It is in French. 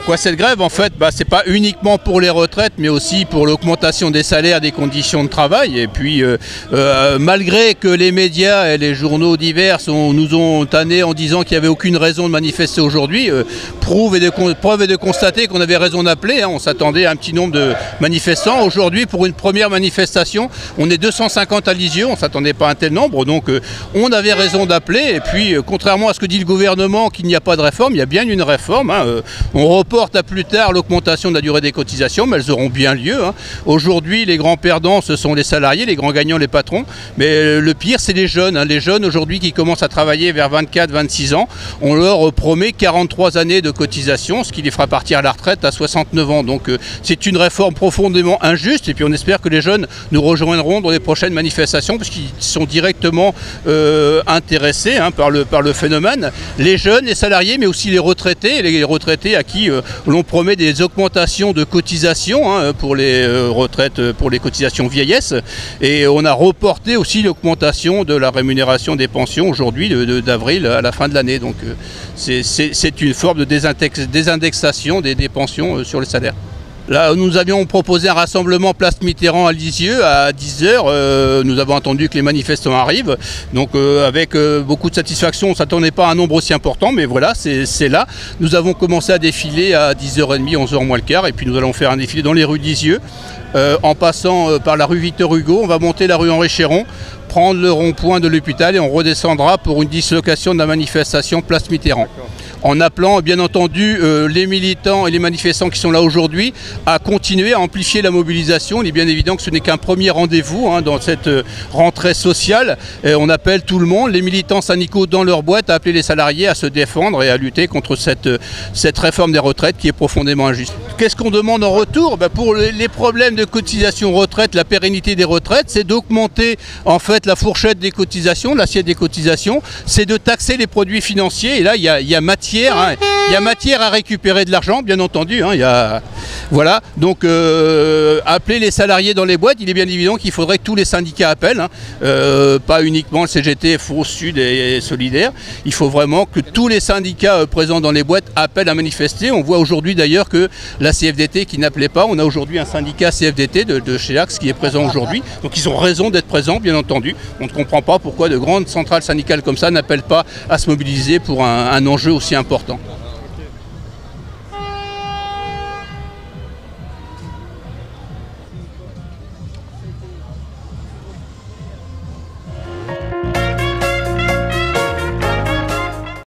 Pourquoi cette grève? En fait, c'est pas uniquement pour les retraites, mais aussi pour l'augmentation des salaires, des conditions de travail. Et puis, malgré que les médias et les journaux divers nous ont tanné en disant qu'il n'y avait aucune raison de manifester aujourd'hui, preuve est de constater qu'on avait raison d'appeler. Hein. On s'attendait à un petit nombre de manifestants. Aujourd'hui, pour une première manifestation, on est 250 à Lisieux. On ne s'attendait pas à un tel nombre. Donc, on avait raison d'appeler. Et puis, contrairement à ce que dit le gouvernement, qu'il n'y a pas de réforme, il y a bien une réforme. Hein. On reporte à plus tard l'augmentation de la durée des cotisations, mais elles auront bien lieu. Hein. Aujourd'hui, les grands perdants, ce sont les salariés, les grands gagnants, les patrons. Mais le pire, c'est les jeunes. Hein. Les jeunes, aujourd'hui, qui commencent à travailler vers 24-26 ans, on leur promet 43 années de cotisation, ce qui les fera partir à la retraite à 69 ans. Donc, c'est une réforme profondément injuste. Et puis, on espère que les jeunes nous rejoindront dans les prochaines manifestations, parce qu'ils sont directement intéressés par le phénomène. Les jeunes, les salariés, mais aussi les retraités à qui l'on promet des augmentations de cotisations pour les retraites, pour les cotisations vieillesse. Et on a reporté aussi l'augmentation de la rémunération des pensions aujourd'hui d'avril à la fin de l'année. Donc c'est une forme de désindexation des pensions sur les salaires. Là, nous avions proposé un rassemblement place Mitterrand à Lisieux à 10 h. Nous avons attendu que les manifestants arrivent. Donc avec beaucoup de satisfaction, on ne s'attendait pas à un nombre aussi important, mais voilà, c'est là. Nous avons commencé à défiler à 10h30, 11h moins le quart, et puis nous allons faire un défilé dans les rues de Lisieux. En passant par la rue Victor Hugo, on va monter la rue Henri Chéron, prendre le rond-point de l'hôpital et on redescendra pour une dislocation de la manifestation place Mitterrand. En appelant bien entendu les militants et les manifestants qui sont là aujourd'hui à continuer à amplifier la mobilisation. Il est bien évident que ce n'est qu'un premier rendez-vous dans cette rentrée sociale. Et on appelle tout le monde, les militants syndicaux dans leur boîte, à appeler les salariés à se défendre et à lutter contre cette réforme des retraites qui est profondément injuste. Qu'est-ce qu'on demande en retour? Pour les problèmes de cotisation retraite, la pérennité des retraites, c'est d'augmenter en fait la fourchette des cotisations, l'assiette des cotisations, c'est de taxer les produits financiers. Et là, il y a matière. Il y a matière à récupérer de l'argent, bien entendu. Voilà, donc appeler les salariés dans les boîtes, il est bien évident qu'il faudrait que tous les syndicats appellent, pas uniquement le CGT, FO, Sud et Solidaire. Il faut vraiment que tous les syndicats présents dans les boîtes appellent à manifester. On voit aujourd'hui d'ailleurs que la CFDT qui n'appelait pas, on a aujourd'hui un syndicat CFDT de chez Axe qui est présent aujourd'hui. Donc ils ont raison d'être présents, bien entendu. On ne comprend pas pourquoi de grandes centrales syndicales comme ça n'appellent pas à se mobiliser pour un enjeu aussi important.